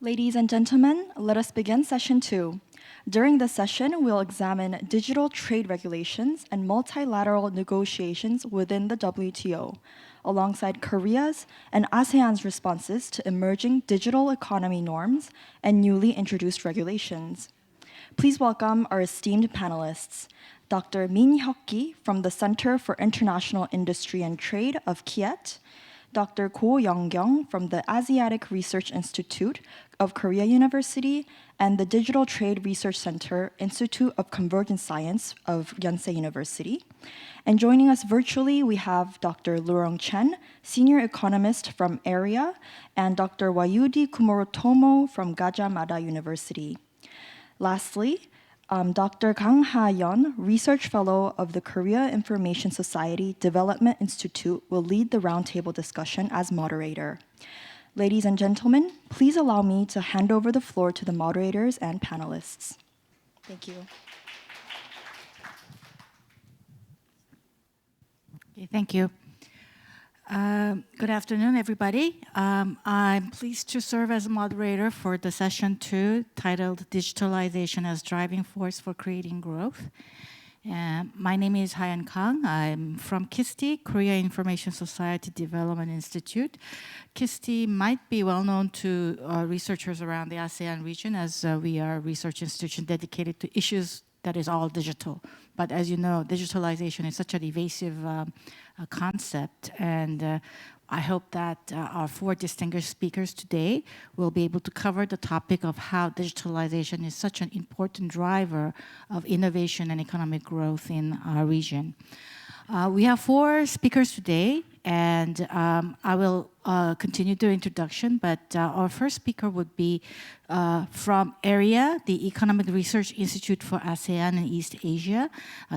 Ladies and gentlemen, let us begin session 2. During this session, we'll examine digital trade regulations and multilateral negotiations within the WTO, alongside Korea's and ASEAN's responses to emerging digital economy norms and newly introduced regulations. Please welcome our esteemed panelists, Dr. Hyeok from the Center for International Industry and Trade of KIET, Dr. Youngkyung from the Asiatic Research Institute of Korea University and the Digital Trade Research Center Institute of Convergence Science of Yonsei University. And joining us virtually, we have Dr. Lurong Chen, Senior Economist from ERIA, and Dr. Wahyudi Kumorotomo from Gadjah Mada University. Lastly, Dr. KANG Hayun, Research Fellow of the Korea Information Society Development Institute, will lead the roundtable discussion as moderator. Ladies and gentlemen, please allow me to hand over the floor to the moderators and panelists. Thank you. Okay, thank you. Good afternoon, everybody. I'm pleased to serve as a moderator for the session 2 titled Digitalization as Driving Force for Creating Growth. My name is Hayun Kang. I'm from KISTI, Korea Information Society Development Institute. KISTI might be well known to researchers around the ASEAN region, as we are a research institution dedicated to issues that is all digital. But as you know, digitalization is such an evasive concept, and I hope that our 4 distinguished speakers today will be able to cover the topic of how digitalization is such an important driver of innovation and economic growth in our region. We have 4 speakers today, and I will continue the introduction, but our first speaker would be from ERIA, the Economic Research Institute for ASEAN and East Asia,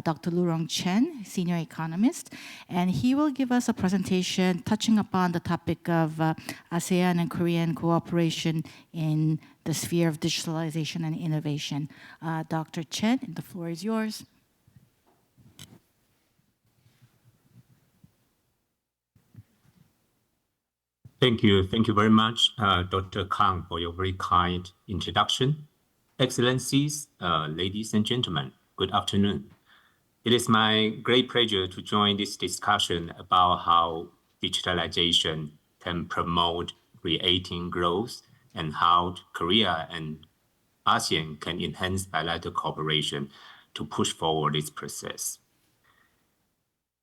Dr. Lurong Chen, Senior Economist, and he will give us a presentation touching upon the topic of ASEAN and Korean cooperation in the sphere of digitalization and innovation. Dr. Chen, the floor is yours. Thank you very much, Dr. Kang, for your very kind introduction. Excellencies, ladies and gentlemen, good afternoon. It is my great pleasure to join this discussion about how digitalization can promote creating growth and how Korea and ASEAN can enhance bilateral cooperation to push forward this process.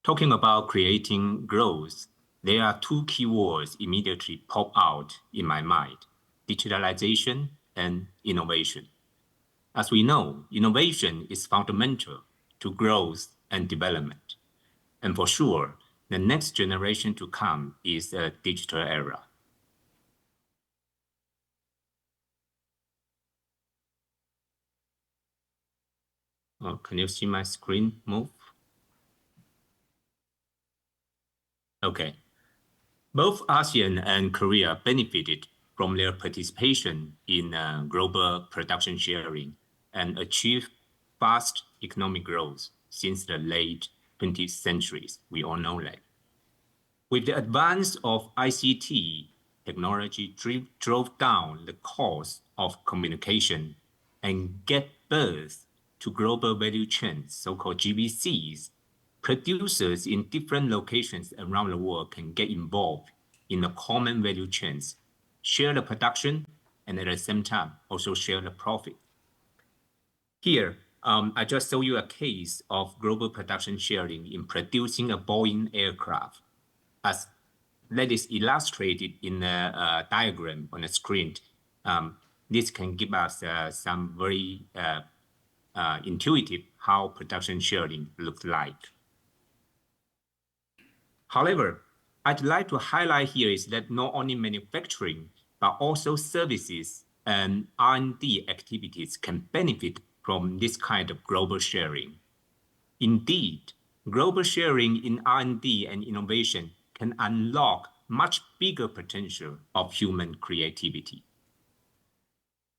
Talking about creating growth, there are 2 keywords immediately pop out in my mind: digitalization and innovation. As we know, innovation is fundamental to growth and development. And for sure, the next generation to come is a digital era. Can you see my screen move? Okay. Both ASEAN and Korea benefited from their participation in global production sharing and achieved fast economic growth since the late 20th centuries. We all know that. With the advance of ICT, technology drove down the cost of communication and gave birth to global value chains, so-called GVCs. Producers in different locations around the world can get involved in the common value chains, share the production, and at the same time, also share the profit. Here, I just show you a case of global production sharing in producing a Boeing aircraft. As that is illustrated in the diagram on the screen, this can give us some very intuitive how production sharing looks like. However, I'd like to highlight here is that not only manufacturing, but also services and R&D activities can benefit from this kind of global sharing. Indeed, global sharing in R&D and innovation can unlock much bigger potential of human creativity.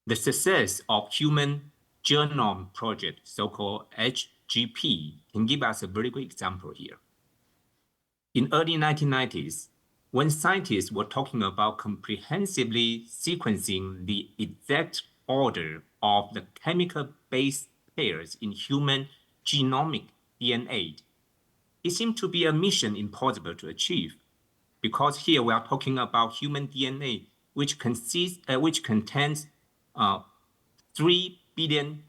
The success of Human Genome Project, so-called HGP, can give us a very good example here. In early 1990s, when scientists were talking about comprehensively sequencing the exact order of the chemical base pairs in human genomic DNA, it seemed to be a mission impossible to achieve, because here we are talking about human DNA, which contains 3 billion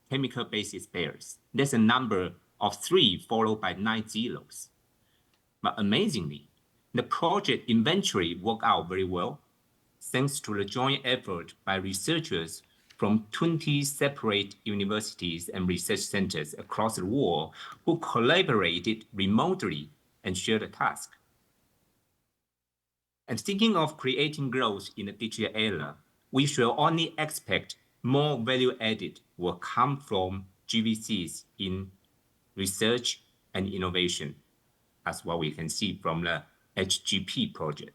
chemical basis pairs. There's a number of 3 followed by 9 zeros. But amazingly, the project eventually worked out very well, thanks to the joint effort by researchers from 20 separate universities and research centers across the world who collaborated remotely and shared the task. And thinking of creating growth in the digital era, we should only expect more value added will come from GVCs in research and innovation, as what we can see from the HGP project.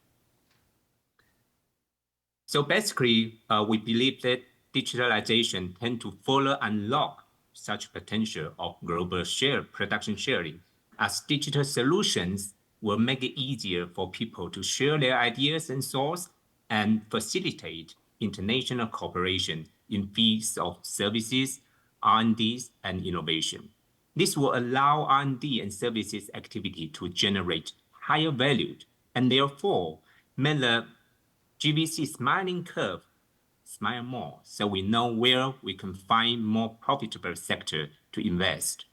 So basically, we believe that digitalization tends to further unlock such potential of global production sharing, as digital solutions will make it easier for people to share their ideas and thoughts and facilitate international cooperation in fields of services, R&D, and innovation. This will allow R&D and services activity to generate higher value and therefore make the GVC smiling curve smile more, so we know where we can find more profitable sector to invest.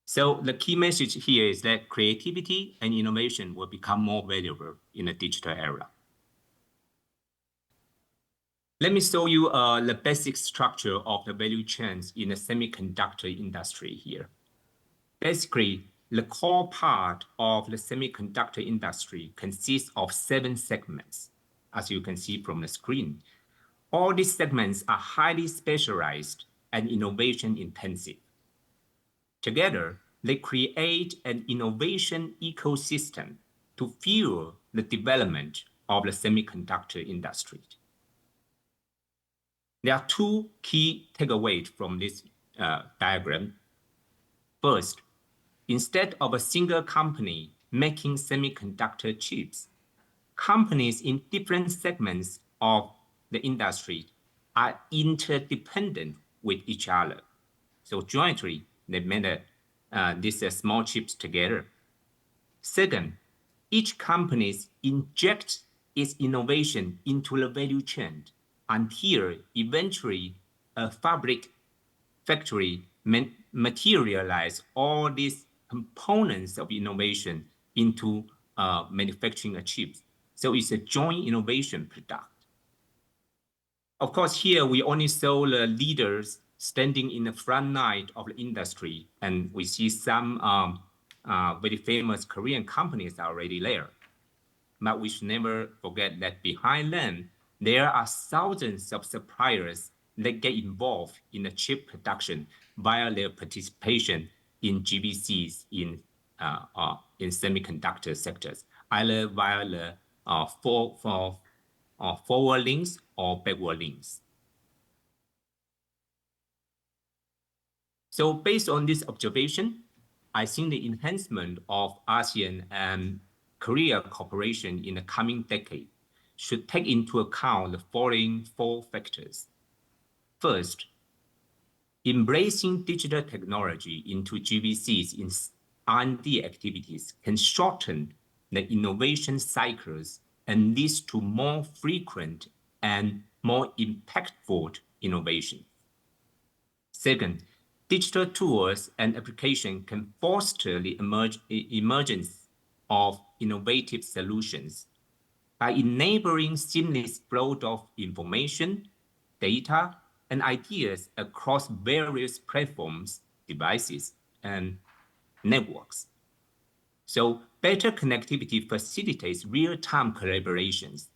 So the key message here is that creativity and innovation will become more valuable in the digital era. Let me show you the basic structure of the value chains in the semiconductor industry here. Basically, the core part of the semiconductor industry consists of 7 segments, as you can see from the screen. All these segments are highly specialized and innovation intensive. Together, they create an innovation ecosystem to fuel the development of the semiconductor industry. There are 2 key takeaways from this diagram. First, instead of a single company making semiconductor chips, companies in different segments of the industry are interdependent with each other. So jointly, they made these small chips together. Second, each company injects its innovation into the value chain until eventually a factory materialize all these components of innovation into manufacturing a chip. So it's a joint innovation product. Of course, here we only saw the leaders standing in the front line of the industry, and we see some very famous Korean companies already there. But we should never forget that behind them, there are thousands of suppliers that get involved in the chip production via their participation in GVCs in semiconductor sectors, either via the forward links or backward links. So based on this observation, I think the enhancement of ASEAN and Korea cooperation in the coming decade should take into account the following 4 factors. First, embracing digital technology into GVCs in R&D activities can shorten the innovation cycles and leads to more frequent and more impactful innovation. Second, digital tools and applications can foster the emergence of innovative solutions by enabling seamless flow of information, data, and ideas across various platforms, devices, and networks. So better connectivity facilitates real-time collaborations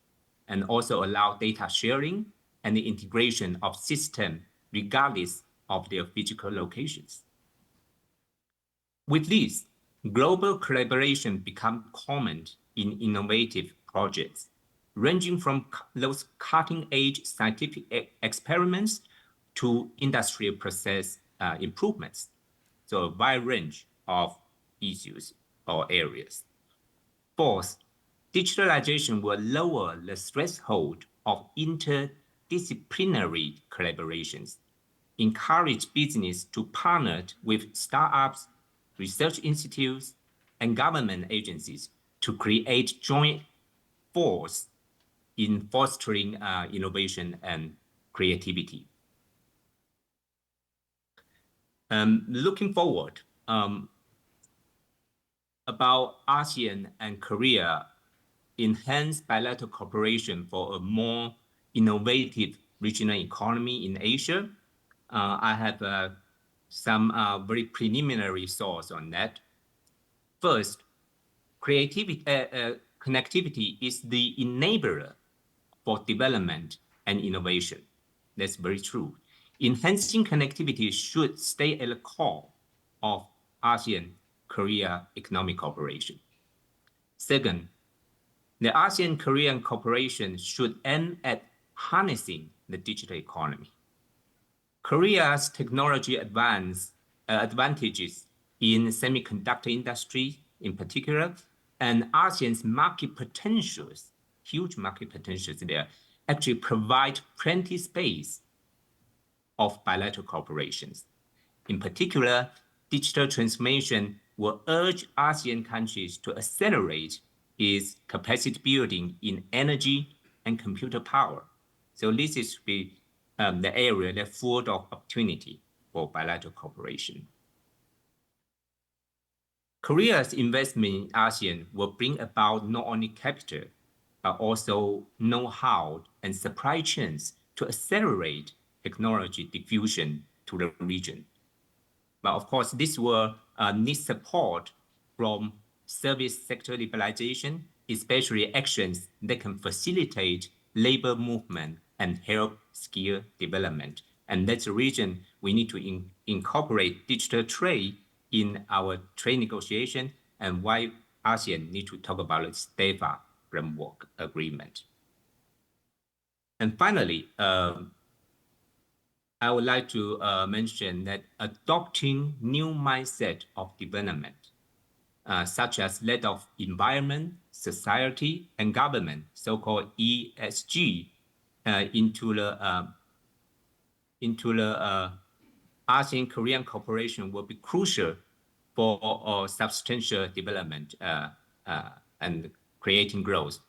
and also allow data sharing and the integration of systems regardless of their physical locations. With this, global collaboration becomes common in innovative projects, ranging from those cutting-edge scientific experiments to industrial process improvements. So a wide range of issues or areas. Fourth, digitalization will lower the threshold of interdisciplinary collaborations, encourage business to partner with startups, research institutes, and government agencies to create joint force in fostering innovation and creativity. Looking forward, about ASEAN and Korea enhance bilateral cooperation for a more innovative regional economy in Asia. I have some very preliminary thoughts on that. First, connectivity is the enabler for development and innovation. That's very true. Enhancing connectivity should stay at the core of ASEAN-Korea economic cooperation. Second, the ASEAN-Korean cooperation should aim at harnessing the digital economy. Korea's technology advantages in semiconductor industry in particular, and ASEAN's market potentials, huge market potentials there, actually provide plenty space of bilateral cooperations. In particular, digital transformation will urge ASEAN countries to accelerate its capacity building in energy and computer power. So this is the area that's full of opportunity for bilateral cooperation. Korea's investment in ASEAN will bring about not only capital, but also know-how and supply chains to accelerate technology diffusion to the region. But of course, this will need support from service sector liberalization, especially actions that can facilitate labor movement and help skill development. And that's the reason we need to incorporate digital trade in our trade negotiation, and why ASEAN need to talk about its DEFA framework agreement. And finally, I would like to mention that adopting new mindset of development, such as that of environment, society, and government, so-called ESG, into the ASEAN-Korean cooperation will be crucial for substantial development and creating growth.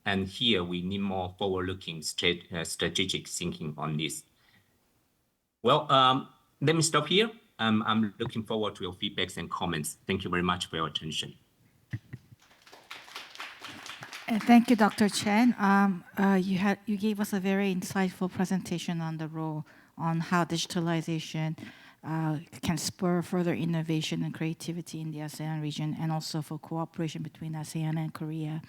And here we need more forward-looking strategic thinking on this. Well, let me stop here. I'm looking forward to your feedbacks and comments. Thank you very much for your attention. Thank you, Dr. Chen. You gave us a very insightful presentation on the role on how digitalization can spur further innovation and creativity in the ASEAN region, and also for cooperation between ASEAN and Korea.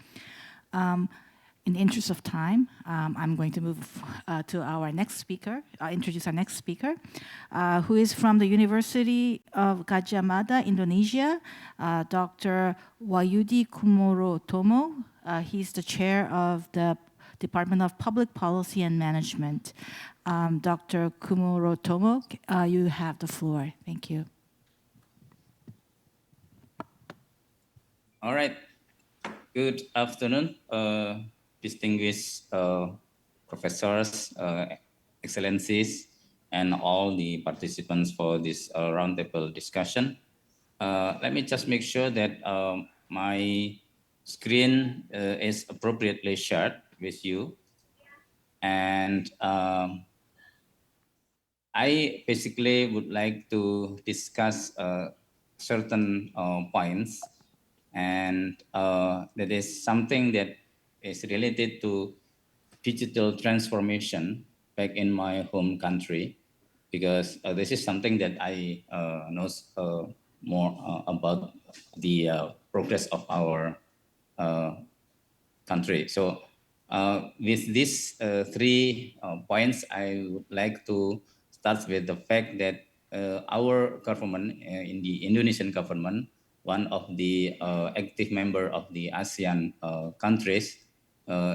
In the interest of time, I'm going to move to our next speaker, introduce our next speaker, who is from the University of Gadjah, Mada, Indonesia, Dr. Wahyudi Kumorotomo. He's the chair of the Department of Public Policy and Management. Dr. Kumorotomo, you have the floor. Thank you. All right. Good afternoon, distinguished professors, excellencies, and all the participants for this roundtable discussion. Let me just make sure that my screen is appropriately shared with you. And I basically would like to discuss certain points, and that is something that is related to digital transformation back in my home country, because this is something that I know more about the progress of our country. So with these 3 points, I would like to start with the fact that our government, in the Indonesian government, one of the active member of the ASEAN countries,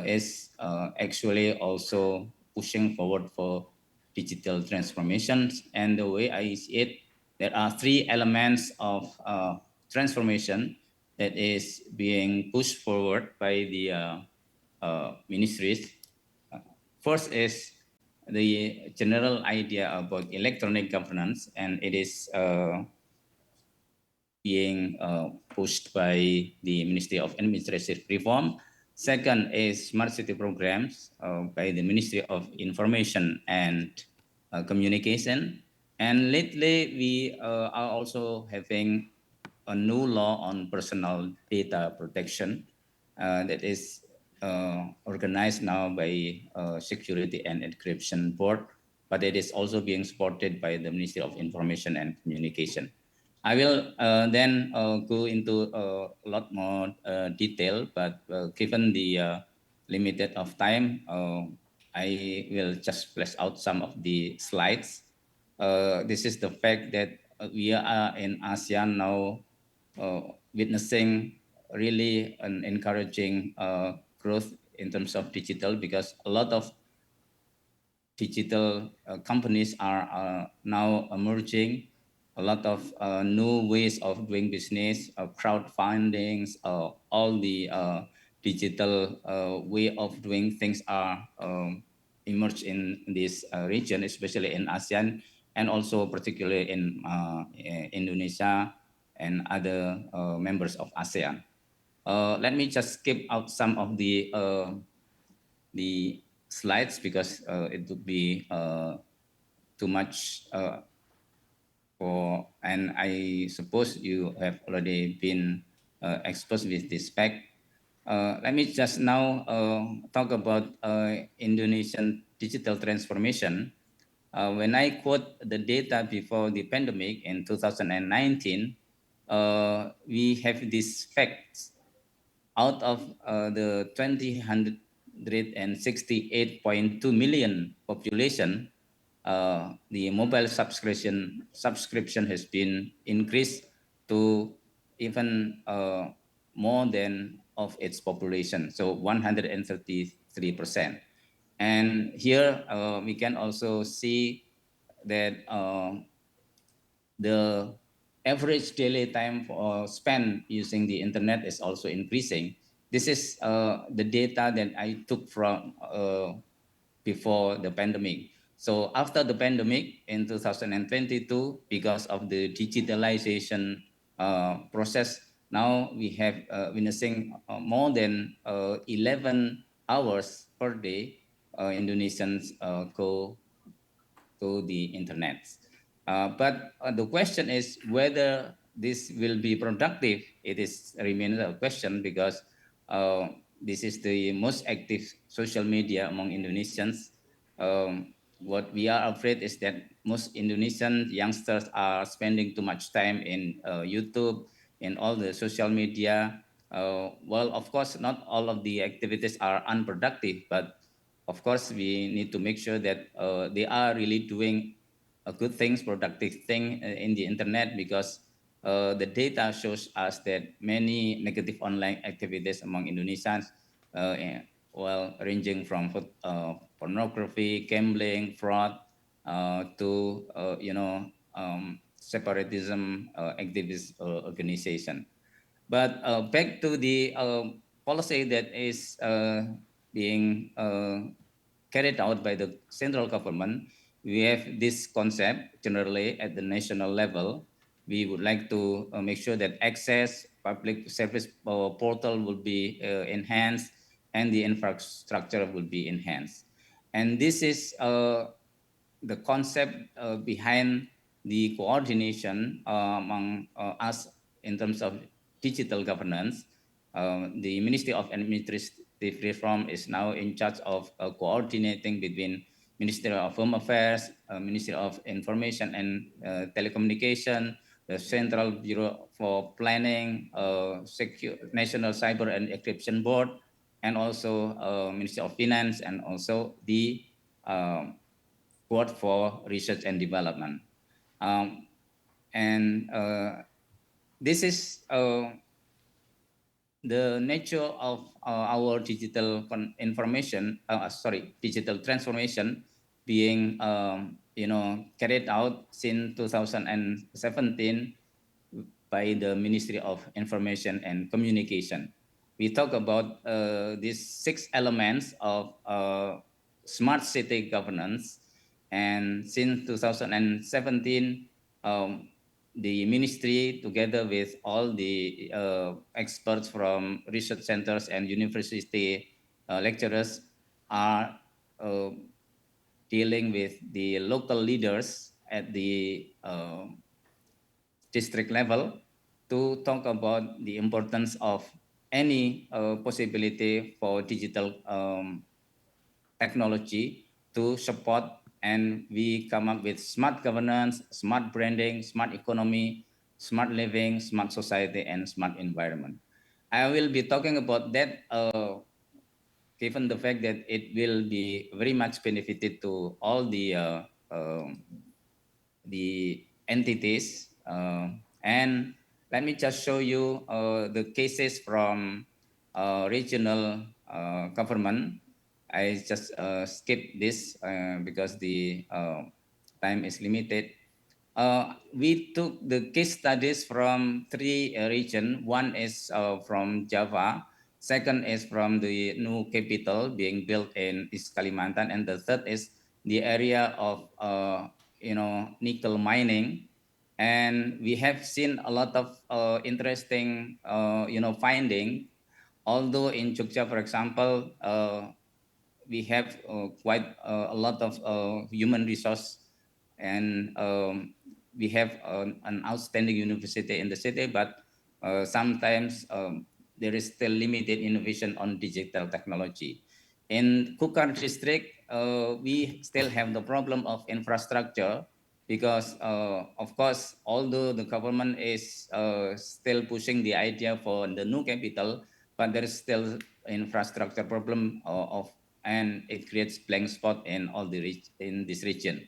is actually also pushing forward for digital transformations. And the way I see it, there are 3 elements of transformation that is being pushed forward by the ministries. First is the general idea about electronic governance, and it is being pushed by the Ministry of Administrative Reform. Second is smart city programs by the Ministry of Information and Communication. And lately, we are also having a new law on personal data protection that is organized now by Security and Encryption Board, but it is also being supported by the Ministry of Information and Communication. I will then go into a lot more detail, but given the limited of time, I will just flash out some of the slides. This is the fact that we are in ASEAN now witnessing really an encouraging growth in terms of digital, because a lot of digital companies are now emerging, a lot of new ways of doing business, crowdfundings, all the digital way of doing things are emerged in this region, especially in ASEAN, and also particularly in Indonesia and other members of ASEAN. Let me just skip out some of the slides because it would be too much and I suppose you have already been exposed with this fact. Let me just now talk about Indonesian digital transformation. When I quote the data before the pandemic in 2019, we have these facts. Out of the 268.2 million population, the mobile subscription has been increased to even more than of its population, so 133%. And here we can also see that the average daily time spent using the internet is also increasing. This is the data that I took from before the pandemic. So after the pandemic in 2022, because of the digitalization process, now we have witnessing more than 11 hours per day Indonesians go to the internet. But the question is whether this will be productive. It is remains a question because this is the most active social media among Indonesians. What we are afraid is that most Indonesian youngsters are spending too much time in YouTube, in all the social media. Well, of course, not all of the activities are unproductive, but of course, we need to make sure that they are really doing a good things, productive thing in the internet, because the data shows us that many negative online activities among Indonesians, well, ranging from pornography, gambling, fraud, to separatism activist organization. But back to the policy that is being carried out by the central government, we have this concept generally at the national level. We would like to make sure that access public service portal will be enhanced and the infrastructure will be enhanced. And this is the concept behind the coordination among us in terms of digital governance. The Ministry of Administrative Reform is now in charge of coordinating between Ministry of Home Affairs, Ministry of Information and Telecommunication, the Central Bureau for Planning, National Cyber and Encryption Board, and also Ministry of Finance, and also the Board for Research and Development. This is the nature of our digital digital transformation being carried out since 2017, by the Ministry of Information and Communication. We talk about these 6 elements of smart city governance. And since 2017, the ministry, together with all the experts from research centers and university lecturers, are dealing with the local leaders at the district level to talk about the importance of any possibility for digital technology to support, and we come up with smart governance, smart branding, smart economy, smart living, smart society, and smart environment. I will be talking about that given the fact that it will be very much benefited to all the entities. And let me just show you the cases from regional government. I just skip this because the time is limited. We took the case studies from 3 regions. One is from Java. Second is from the new capital being built in East Kalimantan, and the third is the area of nickel mining. And we have seen a lot of interesting finding. Although in Jogja, for example, we have quite a lot of human resource, and we have an outstanding university in the city, but sometimes there is still limited innovation on digital technology. In Kukar district, we still have the problem of infrastructure because, of course, although the government is still pushing the idea for the new capital, but there is still infrastructure problem and it creates blank spot in all the in this region.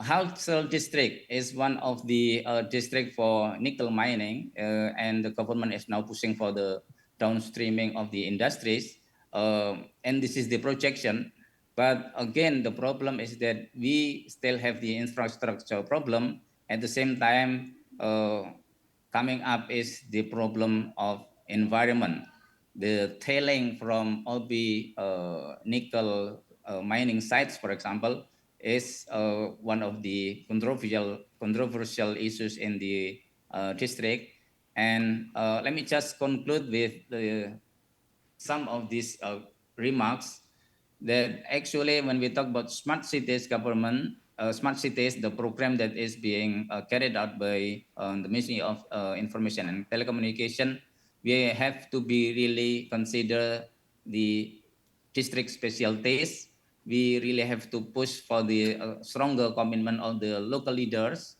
Halsel district is one of the district for nickel mining, and the government is now pushing for the downstreaming of the industries, and this is the projection. But again, the problem is that we still have the infrastructure problem. At the same time, coming up is the problem of environment. The tailing from all the nickel mining sites, for example, is one of the controversial issues in the district. And let me just conclude with some of these remarks that actually when we talk about smart cities government, smart cities, the program that is being carried out by the Ministry of Information and Telecommunication, we have to be really consider the district specialties. We really have to push for the stronger commitment of the local leaders,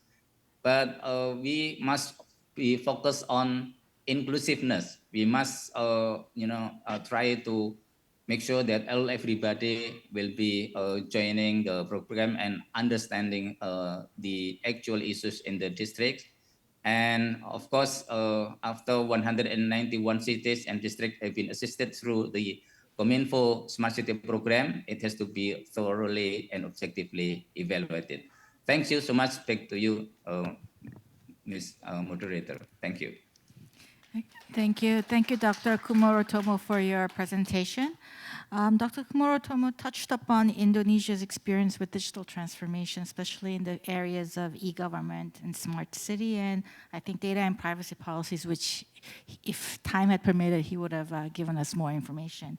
but we must be focused on inclusiveness. We must, try to make sure that everybody will be joining the program and understanding the actual issues in the district. And of course, after 191 cities and districts have been assisted through the Kominfo Smart City program, it has to be thoroughly and objectively evaluated. Thank you so much. Back to you, Ms. Moderator. Thank you. Thank you. Thank you, Dr. Kumorotomo, for your presentation. Dr. Kumorotomo touched upon Indonesia's experience with digital transformation, especially in the areas of e-government and smart city, and I think data and privacy policies, which, if time had permitted, he would have given us more information.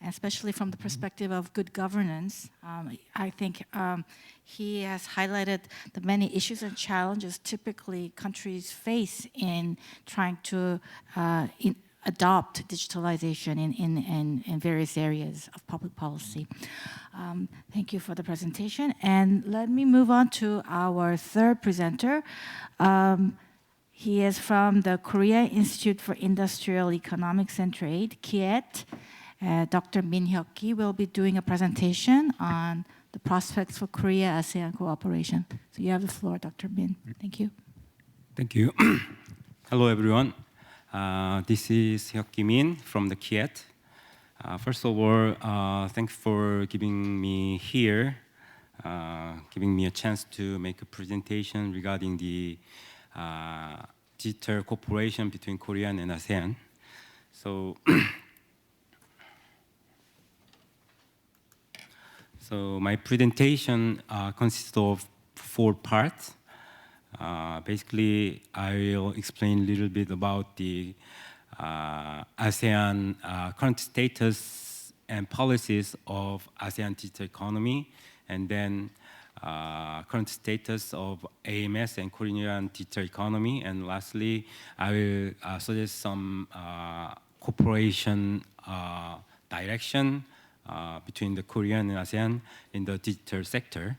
And especially from the perspective of good governance, I think he has highlighted the many issues and challenges typically countries face in trying to adopt digitalization in various areas of public policy. Thank you for the presentation. And let me move on to our third presenter. He is from the Korea Institute for Industrial Economics and Trade, KIET. Dr. Min Hyeok will be doing a presentation on the prospects for Korea-ASEAN cooperation. So you have the floor, Dr. Min. Thank you. Thank you. Hello, everyone. This is Hyeok Min from the KIET. First of all, thanks for giving me here, giving me a chance to make a presentation regarding the digital cooperation between Korea and ASEAN. So, so my presentation consists of 4 parts. Basically, I will explain a little bit about the ASEAN current status and policies of ASEAN digital economy, and then current status of AMS and Korean digital economy, and lastly, I will suggest some cooperation direction between the Korean and ASEAN in the digital sector.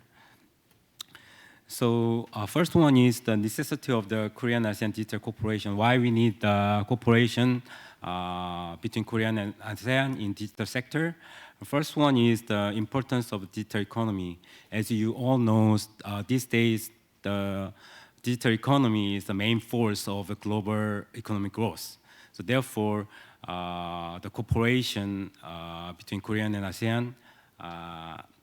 So first one is the necessity of the Korean-ASEAN digital cooperation. Why we need the cooperation between Korea and ASEAN in digital sector. The first one is the importance of digital economy. As you all know, these days the digital economy is the main force of global economic growth. So therefore, the cooperation between Korea and ASEAN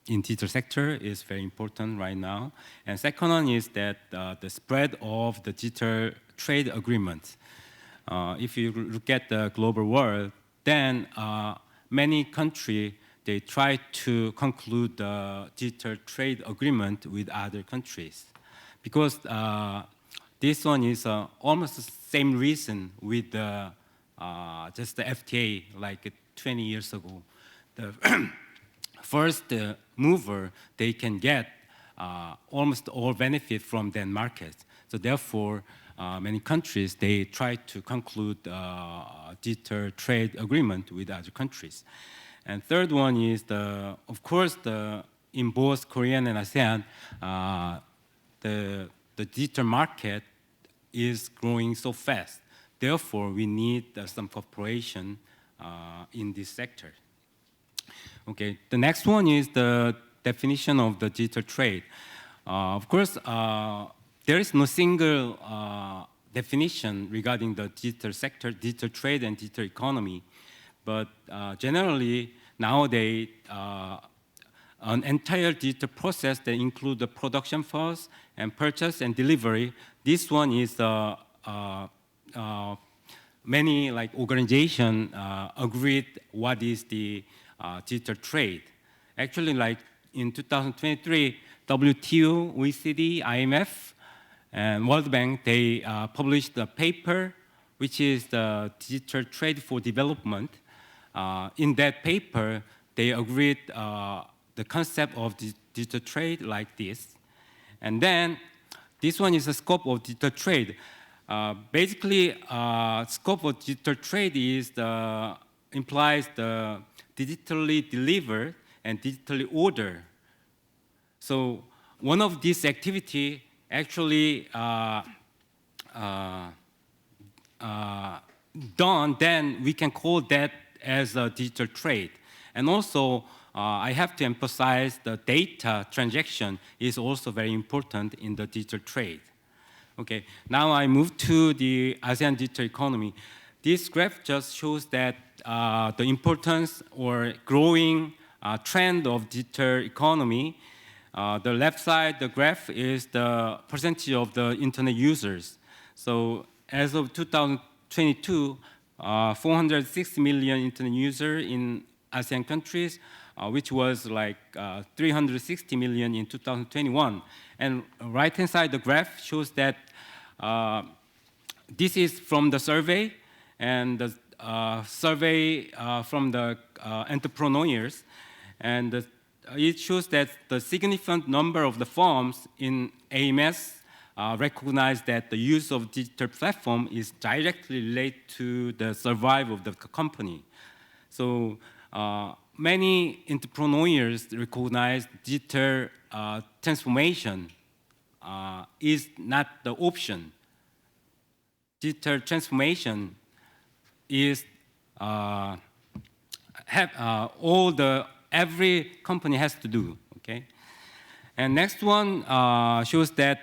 in digital sector is very important right now. And second one is that the spread of the digital trade agreements. If you look at the global world, then many countries, they try to conclude the digital trade agreement with other countries. Because this one is almost the same reason with the, just the FTA like 20 years ago. The first mover, they can get almost all benefit from that market. So therefore, many countries, they try to conclude digital trade agreement with other countries. And third one is, of course, in both Korean and ASEAN, the digital market is growing so fast. Therefore, we need some cooperation in this sector. Okay, the next one is the definition of the digital trade. Of course, there is no single definition regarding the digital sector, digital trade, and digital economy. But generally, nowadays, an entire digital process that includes the production first and purchase and delivery. This one is many organizations agreed what is the digital trade. Actually, like in 2023, WTO, OECD, IMF, and World Bank, they published a paper, which is the Digital Trade for Development. In that paper, they agreed the concept of digital trade like this. And then this one is the scope of digital trade. Basically, scope of digital trade is implies the digitally delivered and digitally ordered. So one of these activity actually done, then we can call that as a digital trade. And also, I have to emphasize the data transaction is also very important in the digital trade. Okay, now I move to the ASEAN digital economy. This graph just shows that the importance or growing trend of digital economy. The left side, the graph is the percentage of the internet users. So as of 2022, 406 million internet users in ASEAN countries, which was like 360 million in 2021. And right-hand side, the graph shows that this is from the survey, and the survey from the entrepreneurs. And it shows that the significant number of the firms in AMS recognize that the use of digital platform is directly related to the survival of the company. So many entrepreneurs recognize digital transformation is not the option. Digital transformation is every company has to do. Okay, and next one shows that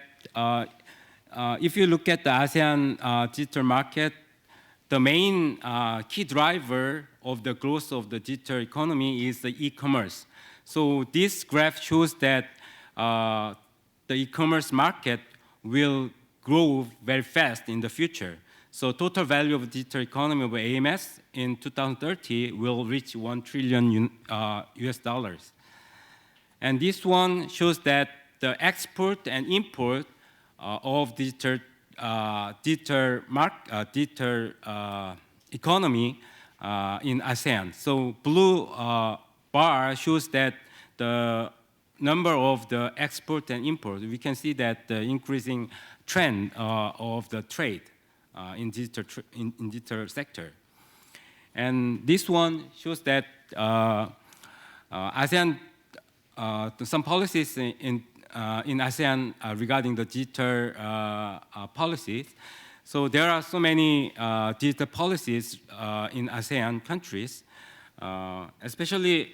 if you look at the ASEAN digital market, the main key driver of the growth of the digital economy is the e-commerce. So this graph shows that the e-commerce market will grow very fast in the future. So total value of digital economy of AMS in 2030 will reach $1 trillion US dollars. And this one shows that the export and import of digital economy in ASEAN. So blue bar shows that the number of the export and import. We can see that the increasing trend of the trade in digital sector. And this one shows that ASEAN, some policies in ASEAN regarding the digital policies. So there are so many digital policies in ASEAN countries, especially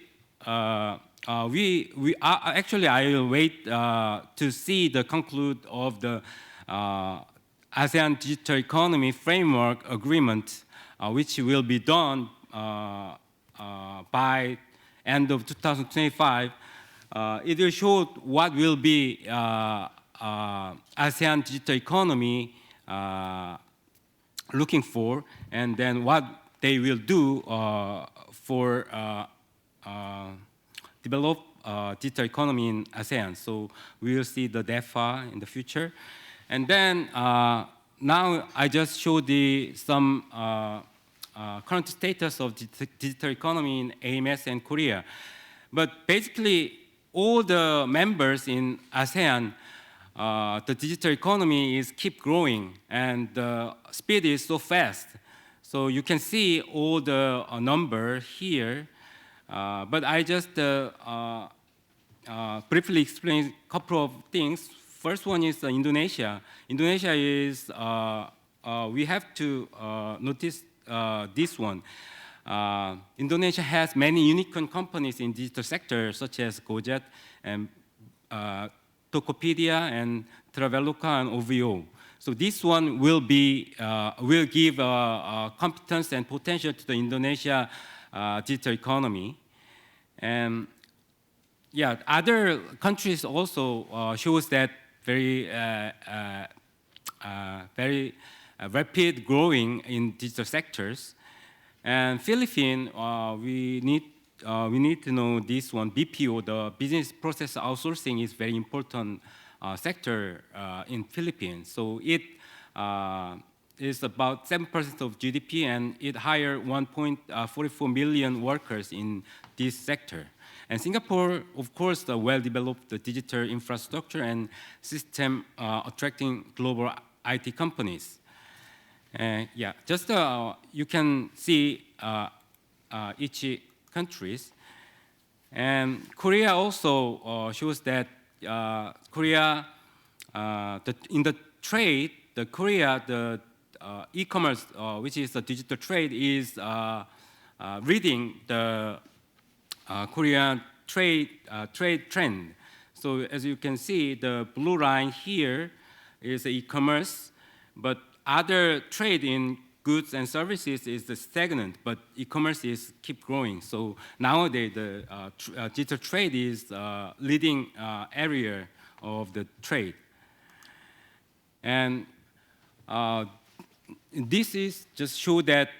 actually I will wait to see the conclude of the ASEAN Digital Economy Framework Agreement, which will be done by end of 2025. It will show what will be ASEAN digital economy looking for, and then what they will do for develop digital economy in ASEAN. So we will see the DEFA in the future. And then now I just showed some current status of digital economy in AMS and Korea. But basically, all the members in ASEAN, the digital economy is keep growing, and the speed is so fast. So you can see all the number here, but I just briefly explain a couple of things. First one is Indonesia. Indonesia is, we have to notice this one. Indonesia has many unicorn companies in digital sector, such as Gadjah and Tokopedia and Traveloka and OVO. So this one will give competence and potential to the Indonesia digital economy. And yeah, other countries also shows that very rapid growing in digital sectors. And Philippines, we need to know this one. BPO, the business process outsourcing, is very important sector in Philippines. So it is about 7% of GDP, and it hired 1.44 million workers in this sector. And Singapore, of course, the well-developed digital infrastructure and system attracting global IT companies. Yeah, just you can see each countries. And Korea also shows that Korea, in the trade, the e-commerce, which is the digital trade, is reading the Korean trade trend. So as you can see, the blue line here is the e-commerce, but other trade in goods and services is stagnant, but e-commerce is keep growing. So nowadays, the digital trade is leading area of the trade. And this is just show that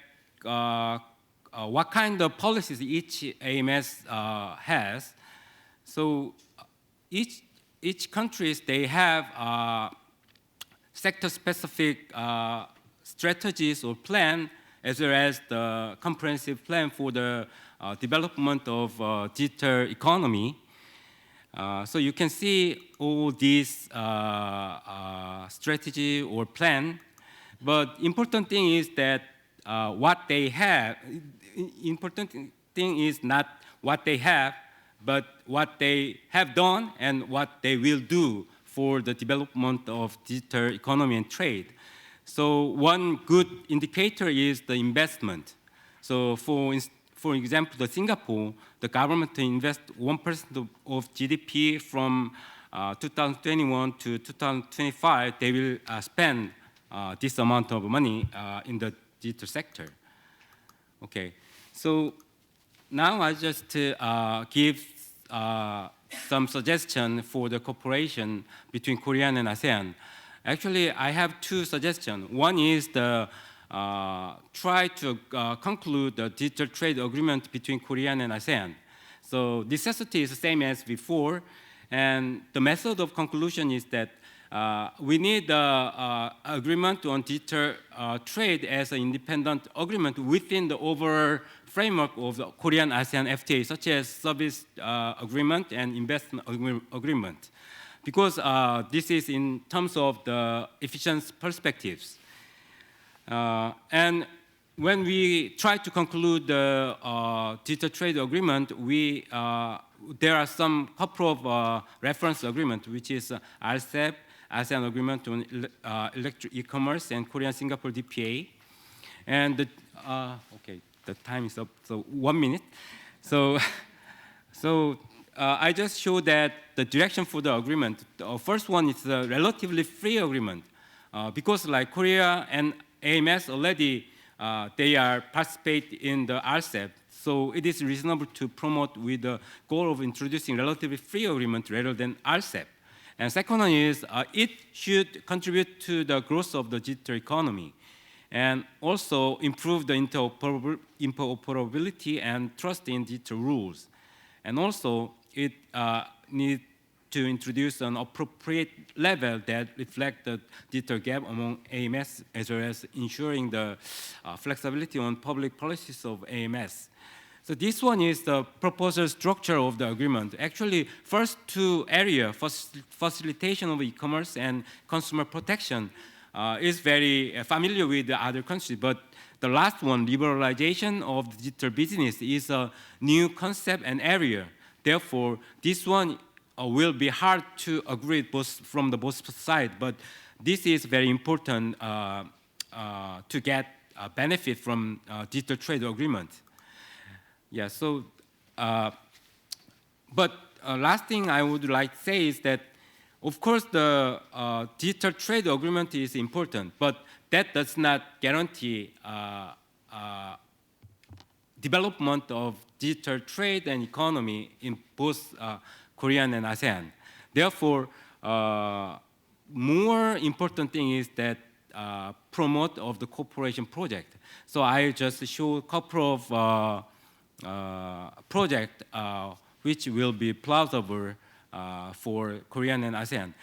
what kind of policies each AMS has. So each countries, they have sector-specific strategies or plan, as well as the comprehensive plan for the development of digital economy. So you can see all these strategy or plan, but important thing is that what they have, important thing is not what they have, but what they have done and what they will do for the development of digital economy and trade. So one good indicator is the investment. So for example, the Singapore, the government invest 1% of GDP from 2021 to 2025, they will spend this amount of money in the digital sector. Okay, so now I just give some suggestion for the cooperation between Korea and ASEAN. Actually, I have two suggestions. One is the try to conclude the digital trade agreement between Korea and ASEAN. So necessity is the same as before, and the method of conclusion is that we need the agreement on digital trade as an independent agreement within the overall framework of the Korean-ASEAN FTA, such as service agreement and investment agreement. Because this is in terms of the efficiency perspectives. And when we try to conclude the digital trade agreement, there are some couple of reference agreements, which is RCEP, ASEAN Agreement on Electric E-Commerce, and Korean-Singapore DPA. And okay, the time is up, so 1 minute. So I just showed that the direction for the agreement. The first one is a relatively free agreement, because like Korea and AMS already, they are participate in the RCEP. So it is reasonable to promote with the goal of introducing relatively free agreement rather than RCEP. And second one is it should contribute to the growth of the digital economy and also improve the interoperability and trust in digital rules. And also it needs to introduce an appropriate level that reflects the digital gap among AMS, as well as ensuring the flexibility on public policies of AMS. So this one is the proposal structure of the agreement. Actually, first two areas, facilitation of e-commerce and consumer protection, is very familiar with the other countries. But the last one, liberalization of digital business, is a new concept and area. Therefore, this one will be hard to agree from the both sides. But this is very important to get a benefit from digital trade agreement. Yeah, so, but last thing I would like to say is that, of course, the digital trade agreement is important, but that does not guarantee development of digital trade and economy in both Korean and ASEAN. Therefore, more important thing is that promote of the cooperation project. So I just show a couple of project which will be plausible for Korean and ASEAN.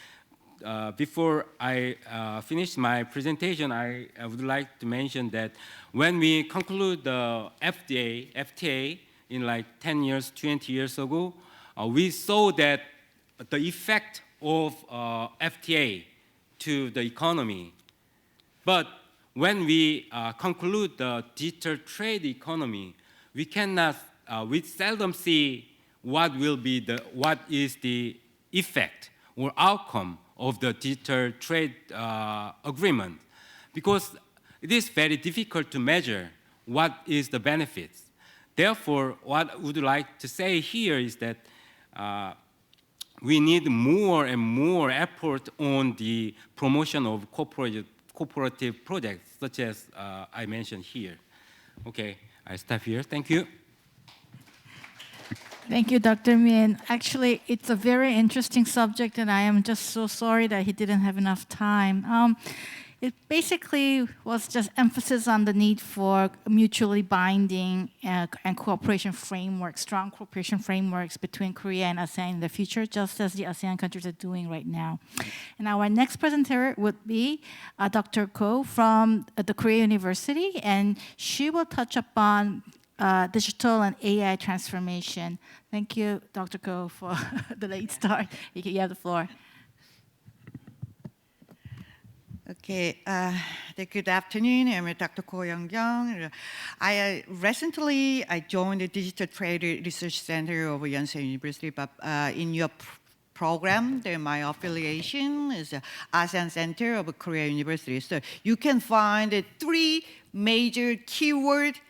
Before I finish my presentation, I would like to mention that when we conclude the FTA in like 10 years, 20 years ago, we saw that the effect of FTA to the economy. But when we conclude the digital trade economy, we cannot, we seldom see what is the effect or outcome of the digital trade agreement, because it is very difficult to measure what is the benefits. Therefore, what I would like to say here is that we need more and more effort on the promotion of cooperative projects, such as I mentioned here. Okay. I stop here. Thank you. Thank you, Dr. Min. Actually, it's a very interesting subject, and I am just so sorry that he didn't have enough time. It basically was just emphasis on the need for mutually binding and cooperation frameworks, strong cooperation frameworks between Korea and ASEAN in the future, just as the ASEAN countries are doing right now. And our next presenter would be Dr. Ko from the Korea University, and she will touch upon digital and AI transformation. Thank you, Dr. Ko, for the late start. You have the floor. Okay, good afternoon. I'm Dr. Ko Youngkyung. Recently I joined the Digital Trade Research Center of Yonsei University, but in your program, my affiliation is ASEAN Center of Korea University. So you can find the 3 major keywords: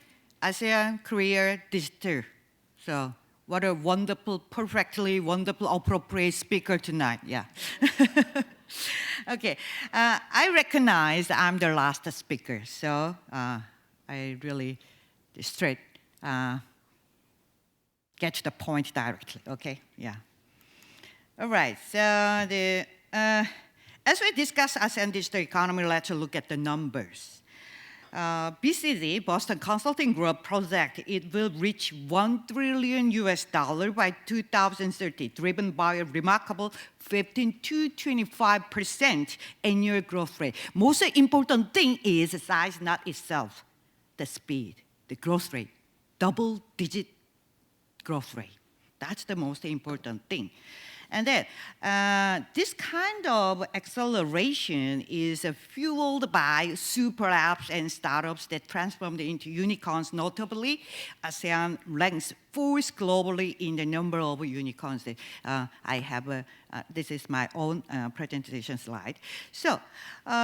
ASEAN, Korea, digital. So what a wonderful, perfectly wonderful, appropriate speaker tonight. Yeah. Okay, I recognize I'm the last speaker, so I really straight get to the point directly. Okay, yeah. All right. So as we discuss ASEAN digital economy, let's look at the numbers. BCG, Boston Consulting Group, project it will reach $1 trillion by 2030, driven by a remarkable 15 to 25% annual growth rate. Most important thing is the size, not itself, the speed, the growth rate, double-digit growth rate. That's the most important thing. And then this kind of acceleration is fueled by super apps and startups that transformed into unicorns. Notably, ASEAN ranks fourth globally in the number of unicorns. I have this is my own presentation slide. So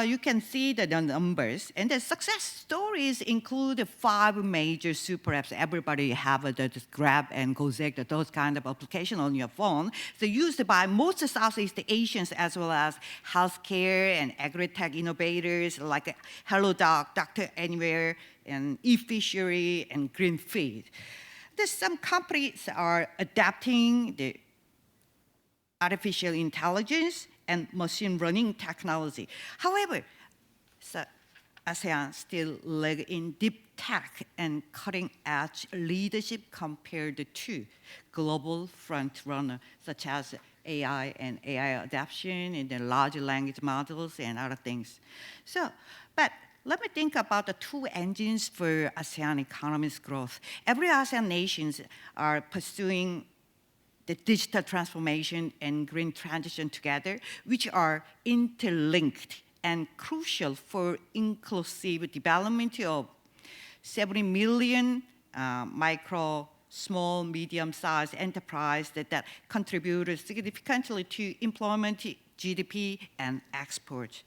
you can see the numbers, and the success stories include 5 major super apps. Everybody have the Grab and Gojek, those kind of application on your phone. So used by most Southeast Asians as well as healthcare and agri-tech innovators like HelloDoc, Dr. Anywhere, and eFishery and Greenfeed. Some companies are adapting the artificial intelligence and machine learning technology. However, ASEAN still lag in deep tech and cutting-edge leadership compared to global front-runner such as AI and AI adoption and the large language models and other things. So, but let me think about the 2 engines for ASEAN economy's growth. Every ASEAN nations are pursuing the digital transformation and green transition together, which are interlinked and crucial for inclusive development of 70 million micro, small, medium-sized enterprises that contribute significantly to employment, GDP, and export.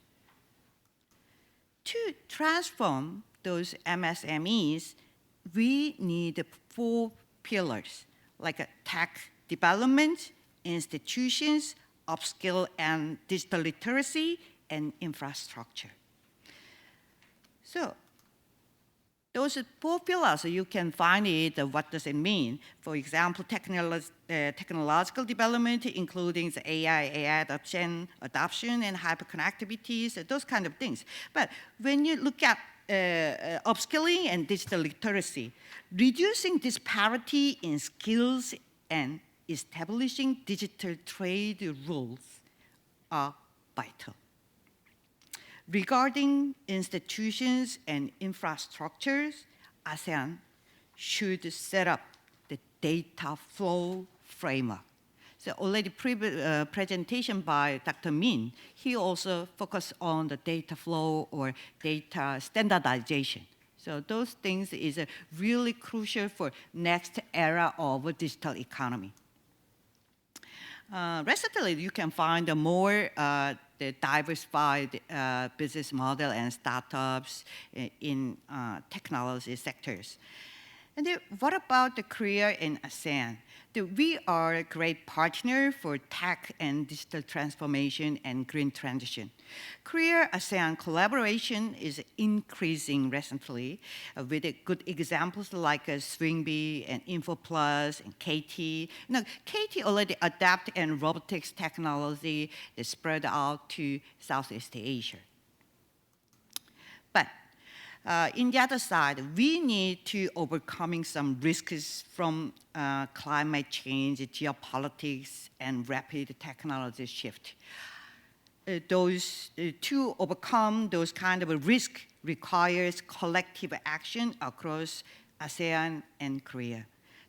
To transform those MSMEs, we need 4 pillars, like tech development, institutions, upskill and digital literacy, and infrastructure. So those 4 pillars, you can find it, what does it mean? For example, technological development, including the AI adoption, and hyperconnectivities, those kind of things. But when you look at upskilling and digital literacy, reducing disparity in skills and establishing digital trade rules are vital. Regarding institutions and infrastructures, ASEAN should set up the data flow framework. So already presentation by Dr. Min, he also focused on the data flow or data standardization. So those things is really crucial for next era of digital economy. Recently, you can find more the diversified business model and startups in technology sectors. And then what about the Korea and ASEAN? We are a great partner for tech and digital transformation and green transition. Korea-ASEAN collaboration is increasing recently with good examples like Swingby and InfoPlus and KT. Now, KT already adapted and robotics technology is spread out to Southeast Asia. But in the other side, we need to overcoming some risks from climate change, geopolitics, and rapid technology shift. To overcome those kind of risk requires collective action across ASEAN and Korea.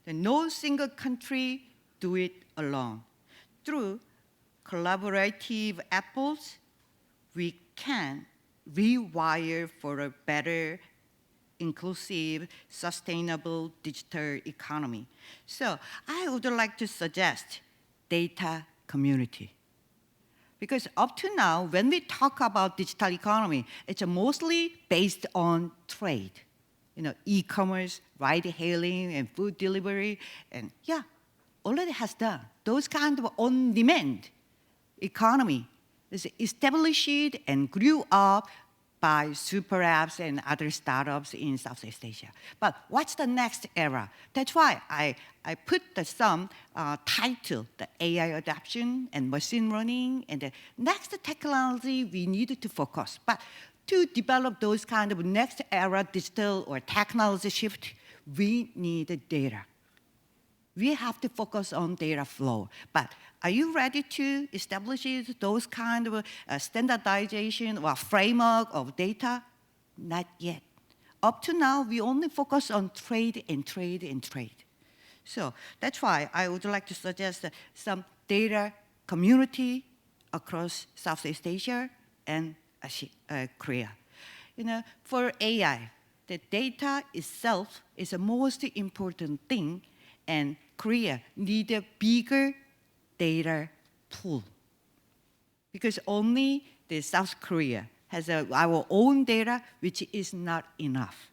No single country do it alone. Through collaborative efforts, we can rewire for a better, inclusive, sustainable digital economy. So I would like to suggest data community. Because up to now, when we talk about digital economy, it's mostly based on trade. E-commerce, ride-hailing, and food delivery, and yeah, already has done. Those kind of on-demand economy is established and grew up by super apps and other startups in Southeast Asia. But what's the next era? That's why I put some title, the AI adoption and machine learning, and the next technology we needed to focus. But to develop those kind of next era digital or technology shift, we need data. We have to focus on data flow. But are you ready to establish those kind of standardization or framework of data? Not yet. Up to now, we only focus on trade and trade and trade. So that's why I would like to suggest some data community across Southeast Asia and Korea. For AI, the data itself is the most important thing, and Korea needs a bigger data pool. Because only the South Korea has our own data, which is not enough.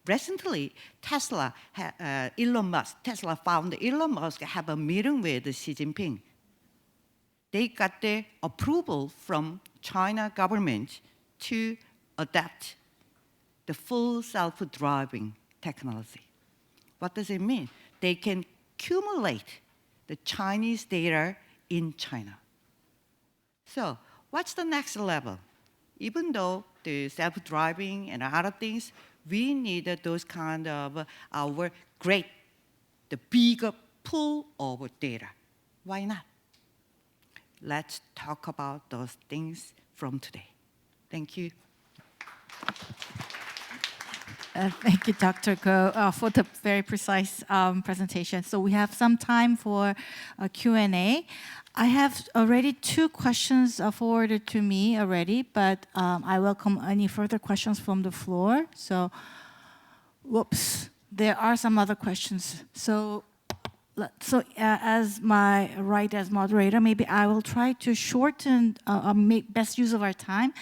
Recently, Tesla founder Elon Musk have a meeting with Xi Jinping. They got the approval from China government to adopt the full self-driving technology. What does it mean? They can accumulate the Chinese data in China. So what's the next level? Even though the self-driving and other things, we need those kind of the bigger pool of data. Why not? Let's talk about those things from today. Thank you. Thank you, Dr. Go, for the very precise presentation. So we have some time for a Q&A. I have already 2 questions forwarded to me already, but I welcome any further questions from the floor. So, whoops, there are some other questions. So as my right as moderator, maybe I will try to shorten, make best use of our time.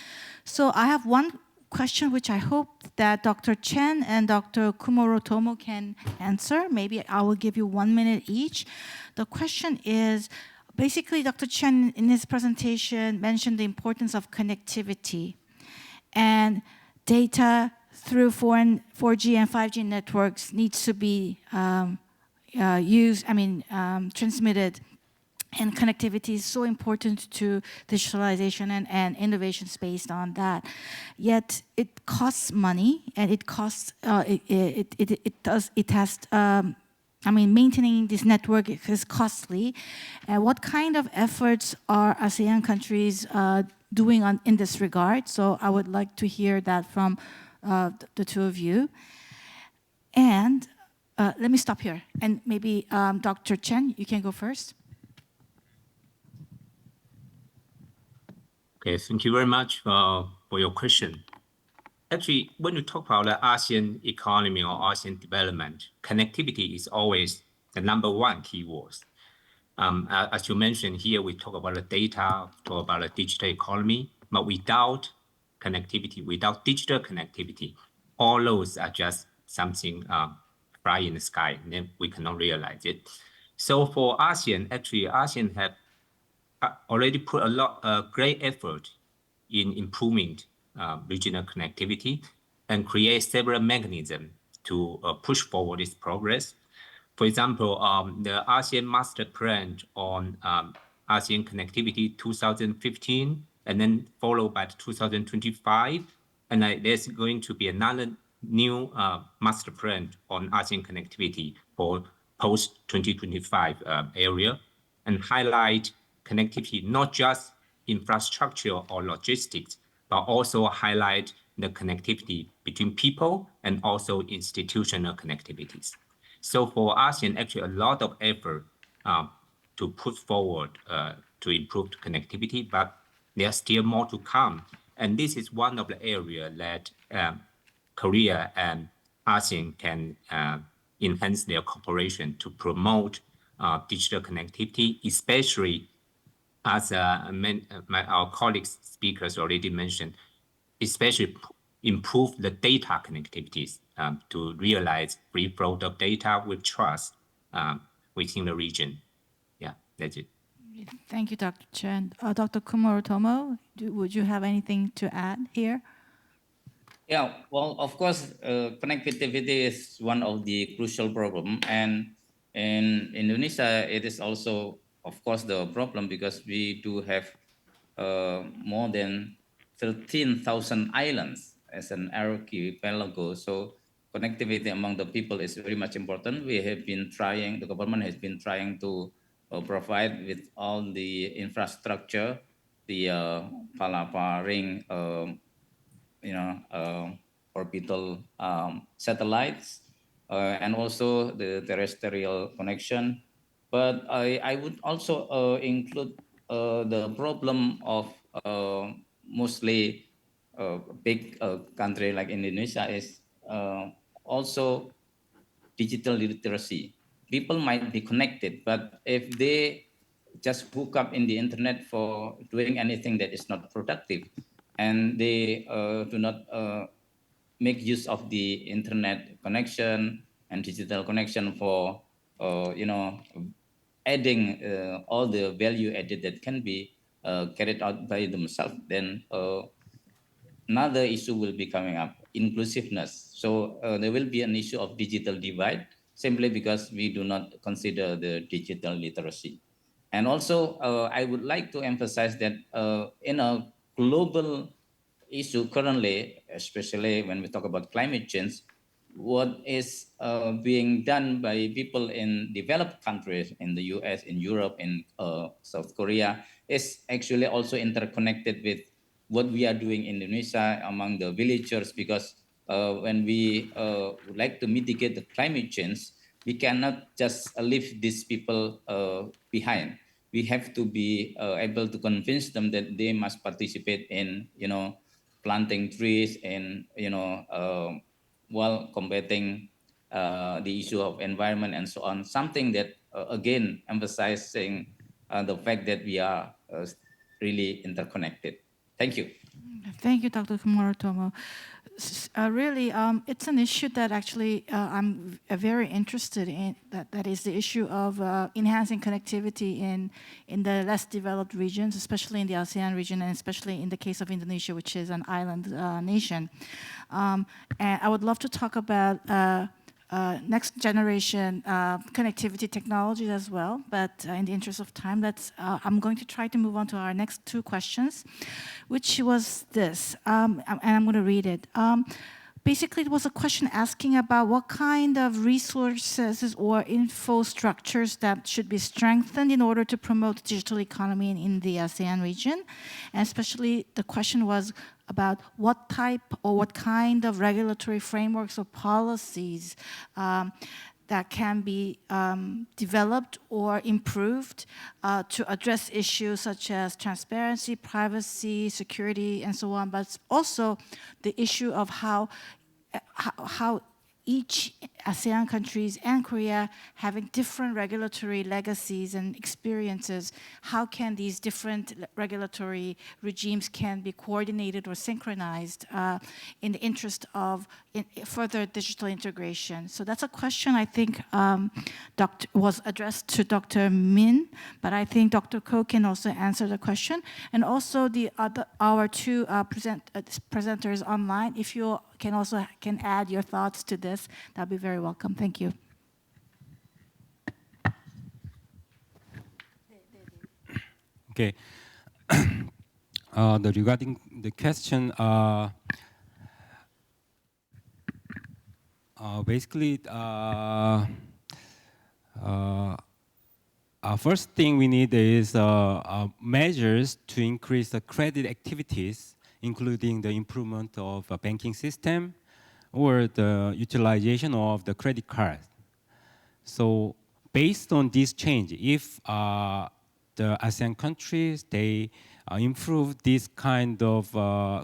So I have one question which I hope that Dr. Chen and Dr. Kumorotomo can answer. Maybe I will give you 1 minute each. The question is, basically Dr. Chen in his presentation mentioned the importance of connectivity and data through 4G and 5G networks needs to be transmitted, and connectivity is so important to digitalization and innovations based on that. Yet it costs money, and maintaining this network is costly. What kind of efforts are ASEAN countries doing in this regard? So I would like to hear that from the 2 of you. And let me stop here. And maybe Dr. Chen, you can go first. Okay, thank you very much for your question. Actually, when you talk about the ASEAN economy or ASEAN development, connectivity is always the #1 keyword. As you mentioned here, we talk about the data, talk about the digital economy, but without connectivity, without digital connectivity, all those are just something fly in the sky, and then we cannot realize it. So for ASEAN, actually, ASEAN have already put a lot of great effort in improving regional connectivity and create several mechanisms to push forward this progress. For example, the ASEAN Master Plan on ASEAN Connectivity 2015, and then followed by 2025, and there's going to be another new master plan on ASEAN connectivity for post-2025 area, and highlight connectivity, not just infrastructure or logistics, but also highlight the connectivity between people and also institutional connectivities. So for ASEAN, actually a lot of effort to put forward to improve connectivity, but there's still more to come. And this is one of the areas that Korea and ASEAN can enhance their cooperation to promote digital connectivity, especially as our colleagues speakers already mentioned, especially improve the data connectivities to realize free flow of data with trust within the region. Yeah, that's it. Thank you, Dr. Chen. Dr. Kumorotomo, would you have anything to add here? Yeah, well, of course, connectivity is one of the crucial problem, and in Indonesia, it is also, of course, the problem because we do have more than 13,000 islands as an archipelago. So connectivity among the people is very much important. We have been trying, the government has been trying to provide with all the infrastructure, the Palapa ring, orbital satellites, and also the terrestrial connection. But I would also include the problem of mostly big country like Indonesia is also digital literacy. People might be connected, but if they just hook up in the internet for doing anything that is not productive, and they do not make use of the internet connection and digital connection for adding all the value added that can be carried out by themselves, then another issue will be coming up, inclusiveness. So there will be an issue of digital divide simply because we do not consider the digital literacy. And also, I would like to emphasize that in a global issue currently, especially when we talk about climate change, what is being done by people in developed countries, in the US, in Europe, in South Korea, is actually also interconnected with what we are doing in Indonesia among the villagers, because when we would like to mitigate the climate change, we cannot just leave these people behind. We have to be able to convince them that they must participate in, planting trees and, while combating the issue of environment and so on. Something that, again, emphasizing the fact that we are really interconnected. Thank you. Thank you, Dr. Kumorotomo. Really, it's an issue that actually I'm very interested in. That is the issue of enhancing connectivity in the less developed regions, especially in the ASEAN region, and especially in the case of Indonesia, which is an island nation. And I would love to talk about next generation connectivity technologies as well, but in the interest of time, I'm going to try to move on to our next two questions, which was this, and I'm going to read it. Basically, it was a question asking about what kind of resources or info structures that should be strengthened in order to promote the digital economy in the ASEAN region. And especially the question was about what type or what kind of regulatory frameworks or policies that can be developed or improved to address issues such as transparency, privacy, security, and so on, but also the issue of how each ASEAN countries and Korea having different regulatory legacies and experiences, how can these different regulatory regimes can be coordinated or synchronized in the interest of further digital integration? So that's a question I think was addressed to Dr. Min, but I think Dr. Ko can also answer the question. And also our two presenters online, if you can add your thoughts to this, that'd be very welcome. Thank you. Okay. Regarding the question, basically, first thing we need is measures to increase the credit activities, including the improvement of a banking system or the utilization of the credit card. So based on this change, if the ASEAN countries, they improve this kind of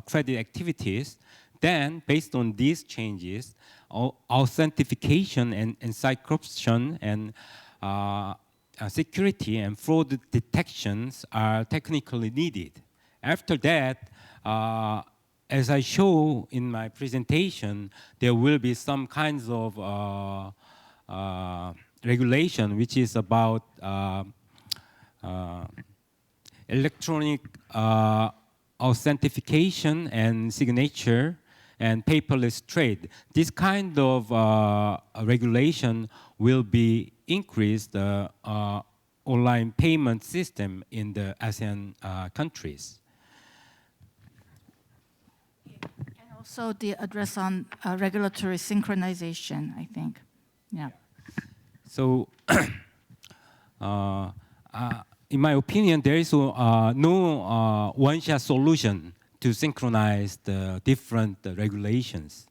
credit activities, then based on these changes, authentication and anti-corruption and security and fraud detections are technically needed. After that, as I show in my presentation, there will be some kinds of regulation which is about electronic authentication and signature, and paperless trade. This kind of regulation will be increased online payment system in the ASEAN countries. And also the address on regulatory synchronization, I think. Yeah. So, in my opinion, there is no one-shot solution to synchronize the different regulations.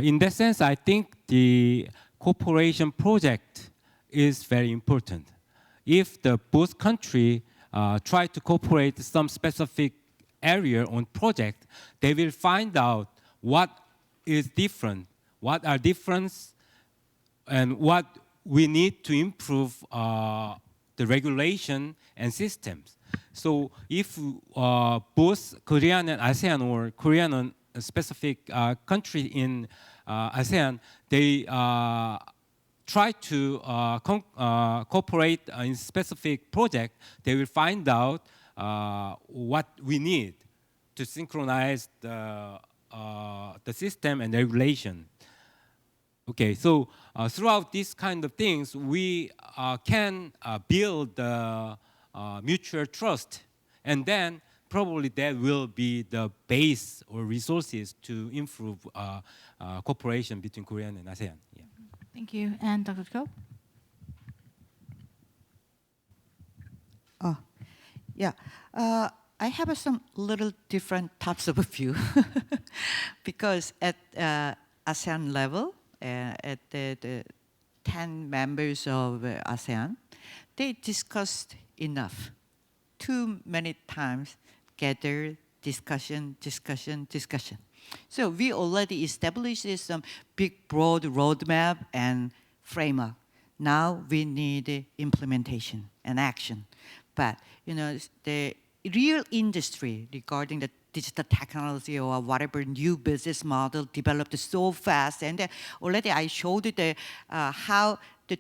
In that sense, I think the cooperation project is very important. If the both countries try to cooperate some specific area on project, they will find out what is different, what are differences, and what we need to improve the regulation and systems. So if both Korean and ASEAN or Korean and a specific country in ASEAN, they try to cooperate in specific project, they will find out what we need to synchronize the system and the regulation. Okay, so throughout these kind of things, we can build mutual trust, and then probably that will be the base or resources to improve cooperation between Korea and ASEAN. Yeah. Thank you. And Dr. Ko? Yeah, I have some little different types of view because at ASEAN level, at the 10 members of ASEAN, they discussed enough. Too many times, gather, discussion. So we already established some big, broad roadmap and framework. Now we need implementation and action. But the real industry regarding the digital technology or whatever new business model developed so fast, and already I showed how the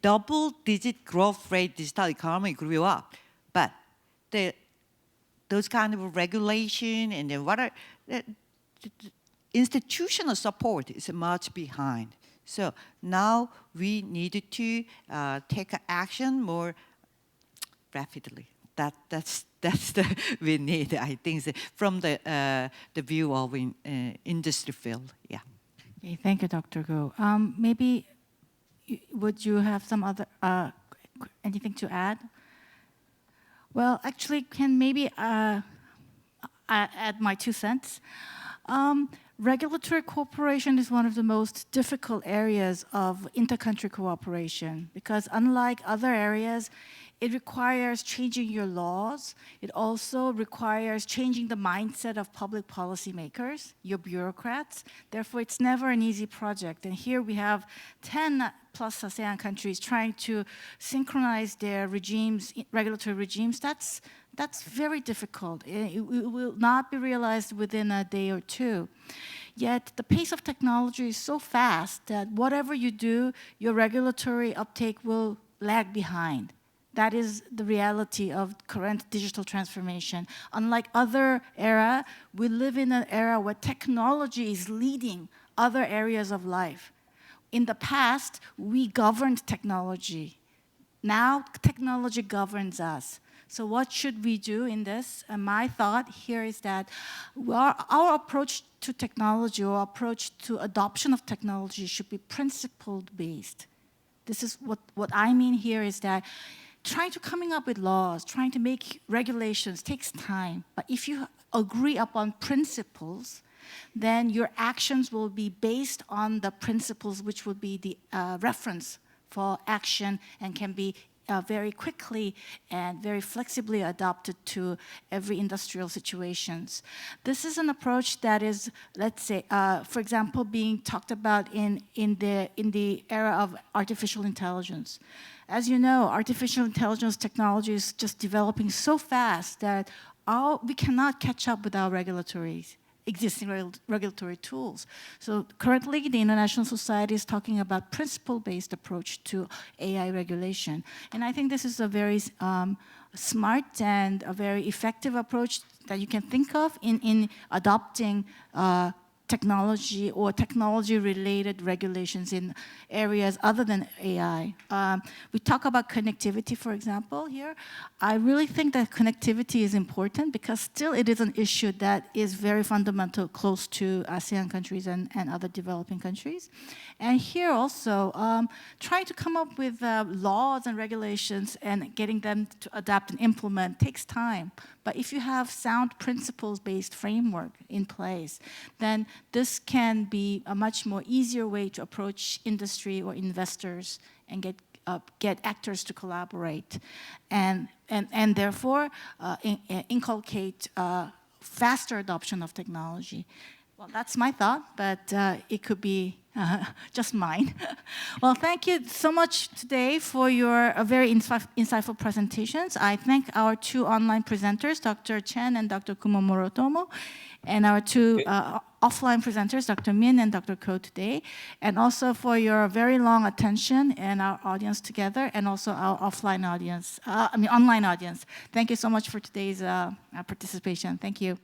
double-digit growth rate digital economy grew up, but those kind of regulation and the institutional support is much behind. So now we need to take action more rapidly. That's the we need, I think, from the view of industry field. Yeah. Okay, thank you, Dr. Go. Maybe would you have some other anything to add? Well, actually, can maybe add my 2 cents. Regulatory cooperation is one of the most difficult areas of inter-country cooperation because unlike other areas, it requires changing your laws. It also requires changing the mindset of public policy makers, your bureaucrats. Therefore, it's never an easy project. And here we have 10 plus ASEAN countries trying to synchronize their regimes, regulatory regimes. That's very difficult. It will not be realized within a day or two. Yet the pace of technology is so fast that whatever you do, your regulatory uptake will lag behind. That is the reality of current digital transformation. Unlike other era, we live in an era where technology is leading other areas of life. In the past, we governed technology. Now, technology governs us. So what should we do in this? And my thought here is that our approach to technology or approach to adoption of technology should be principle-based. This is what I mean here is that trying to coming up with laws, trying to make regulations takes time. But if you agree upon principles, then your actions will be based on the principles which will be the reference for action and can be very quickly and very flexibly adopted to every industrial situations. This is an approach that is, let's say, for example, being talked about in the era of artificial intelligence. As you know, artificial intelligence technology is just developing so fast that we cannot catch up with our regulatory existing regulatory tools. So currently, the International Society is talking about principle-based approach to AI regulation. And I think this is a very smart and a very effective approach that you can think of in adopting technology or technology-related regulations in areas other than AI. We talk about connectivity, for example, here. I really think that connectivity is important because still it is an issue that is very fundamental, close to ASEAN countries and other developing countries. And here also, trying to come up with laws and regulations and getting them to adapt and implement takes time. But if you have sound principles-based framework in place, then this can be a much more easier way to approach industry or investors and get actors to collaborate, and therefore inculcate faster adoption of technology. Well, that's my thought, but it could be just mine. Well, thank you so much today for your very insightful presentations. I thank our two online presenters, Dr. Chen and Dr. Kumorotomo, and our two offline presenters, Dr. Min and Dr. Ko today, and also for your very long attention and our audience together, and also our offline audience, online audience. Thank you so much for today's participation. Thank you.